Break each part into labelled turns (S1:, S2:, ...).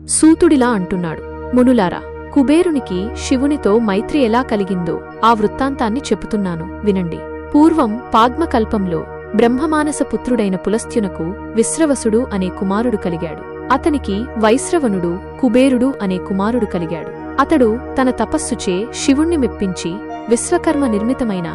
S1: సూతుడిలా అంటున్నాడు, మునులారా, కుబేరునికి శివునితో మైత్రి ఎలా కలిగిందో ఆ వృత్తాంతాన్ని చెబుతున్నాను వినండి. పూర్వం పాద్మకల్పంలో బ్రహ్మమానస పుత్రుడైన పులస్త్యునకు విశ్రవసుడు అనే కుమారుడు కలిగాడు. అతనికి వైశ్రవణుడు, కుబేరుడు అనే కుమారుడు కలిగాడు. అతడు తన తపస్సుచే శివుణ్ణి మెప్పించి విశ్వకర్మ నిర్మితమైన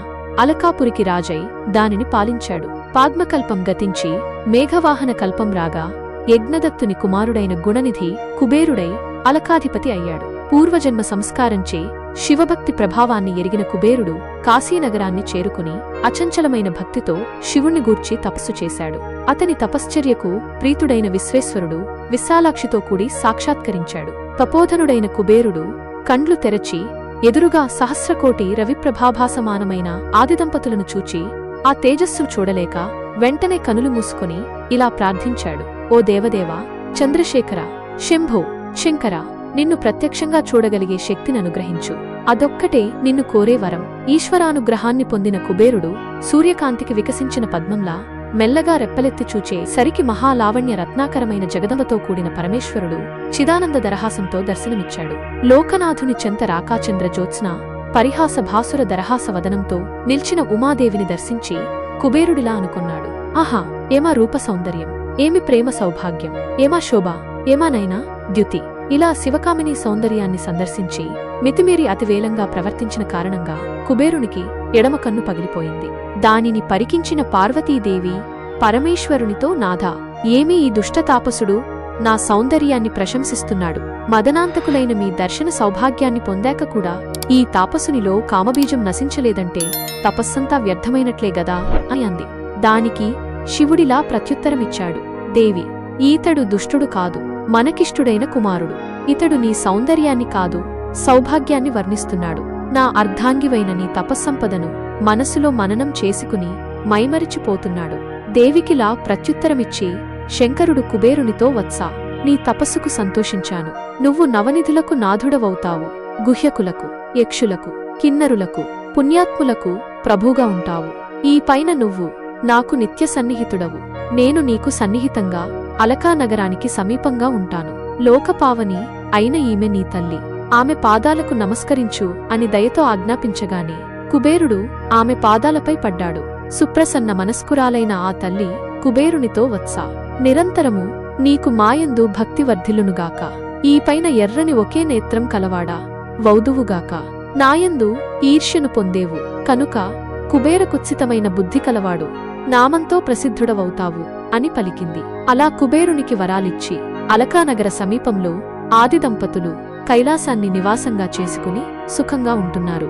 S1: అలకాపురికి రాజై దానిని పాలించాడు. పాద్మకల్పం గతించి మేఘవాహన కల్పం రాగా యజ్ఞదత్తుని కుమారుడైన గుణనిధి కుబేరుడై అలకాధిపతి అయ్యాడు. పూర్వజన్మ సంస్కారంచే శివభక్తి ప్రభావాన్ని ఎరిగిన కుబేరుడు కాశీనగరాన్ని చేరుకుని అచంచలమైన భక్తితో శివుణ్ణి గూర్చి తపస్సు చేశాడు. అతని తపశ్చర్యకు ప్రీతుడైన విశ్వేశ్వరుడు విశాలాక్షితో కూడి సాక్షాత్కరించాడు. తపోధనుడైన కుబేరుడు కండ్లు తెరచి ఎదురుగా సహస్రకోటి రవిప్రభాభాసమానమైన ఆదిదంపతులను చూచి ఆ తేజస్సును చూడలేక వెంటనే కనులు మూసుకొని ఇలా ప్రార్థించాడు, ఓ దేవదేవా, చంద్రశేఖర, శంభో, శంకర, నిన్ను ప్రత్యక్షంగా చూడగలిగే శక్తిని అనుగ్రహించు. అదొక్కటే నిన్ను కోరే వరం. ఈశ్వరానుగ్రహాన్ని పొందిన కుబేరుడు సూర్యకాంతికి వికసించిన పద్మంలా మెల్లగా రెప్పలెత్తి చూచే సరికి మహాలావణ్య రత్నాకరమైన జగదంబతో కూడిన పరమేశ్వరుడు చిదానంద దరహాసంతో దర్శనమిచ్చాడు. లోకనాథుని చెంత రాకాచంద్ర జ్యోత్స్న పరిహాస భాసుర దరహాస వదనంతో నిల్చిన ఉమాదేవిని దర్శించి కుబేరుడిలా అనుకొన్నాడు, ఆహా, ఏమా రూప సౌందర్యం, ఏమి ప్రేమ సౌభాగ్యం, ఏమా శోభ, ఏమా నైనా ద్యుతి. ఇలా శివకామిని సౌందర్యాన్ని సందర్శించి మితిమీరి అతివేలంగా ప్రవర్తించిన కారణంగా కుబేరునికి ఎడమ కన్ను పగిలిపోయింది. దానిని పరికించిన పార్వతీదేవి పరమేశ్వరునితో, నాథా, ఏమీ ఈ దుష్టతాపసుడు నా సౌందర్యాన్ని ప్రశంసిస్తున్నాడు. మదనాంతకులైన మీ దర్శన సౌభాగ్యాన్ని పొందాక కూడా ఈ తాపసునిలో కామబీజం నశించలేదంటే తపస్సంతా వ్యర్థమైనట్లే గదా అని అంది. దానికి శివుడిలా ప్రత్యుత్తరమిచ్చాడు, దేవి, ఈతడు దుష్టుడు కాదు, మనకిష్టుడైన కుమారుడు. ఇతడు నీ సౌందర్యాన్ని కాదు, సౌభాగ్యాన్ని వర్ణిస్తున్నాడు. నా అర్ధాంగివైన నీ తపస్సంపదను మనసులో మననం చేసుకుని మైమరిచిపోతున్నాడు. దేవికిలా ప్రత్యుత్తరమిచ్చి శంకరుడు కుబేరునితో, వత్సా, నీ తపస్సుకు సంతోషించాను. నువ్వు నవనిధులకు నాథుడవవుతావు. గుహ్యకులకు, యక్షులకు, కిన్నరులకు, పుణ్యాత్ములకు ప్రభుగా ఉంటావు. ఈ పైన నువ్వు నాకు నిత్య సన్నిహితుడవు. నేను నీకు సన్నిహితంగా అలకా నగరానికి సమీపంగా ఉంటాను. లోకపావని అయిన ఈమె నీ తల్లి. ఆమె పాదాలకు నమస్కరించు అని దయతో ఆజ్ఞాపించగానే కుబేరుడు ఆమె పాదాలపై పడ్డాడు. సుప్రసన్న మనస్కురాలైన ఆ తల్లి కుబేరునితో, వత్సా, నిరంతరము నీకు మాయందు భక్తి వర్ధిల్లునుగాక. ఈ పైన ఎర్రని ఒకే నేత్రం కలవాడా వౌదువుగాక. నాయందు ఈర్ష్యను పొందేవు కనుక కుబేరకుత్సితమైన బుద్ధి కలవాడు నామంతో ప్రసిద్ధుడవవుతావు అని పలికింది. అలా కుబేరునికి వరాలిచ్చి అలకానగర సమీపంలో ఆదిదంపతులు కైలాసాన్ని నివాసంగా చేసుకుని సుఖంగా ఉంటున్నారు.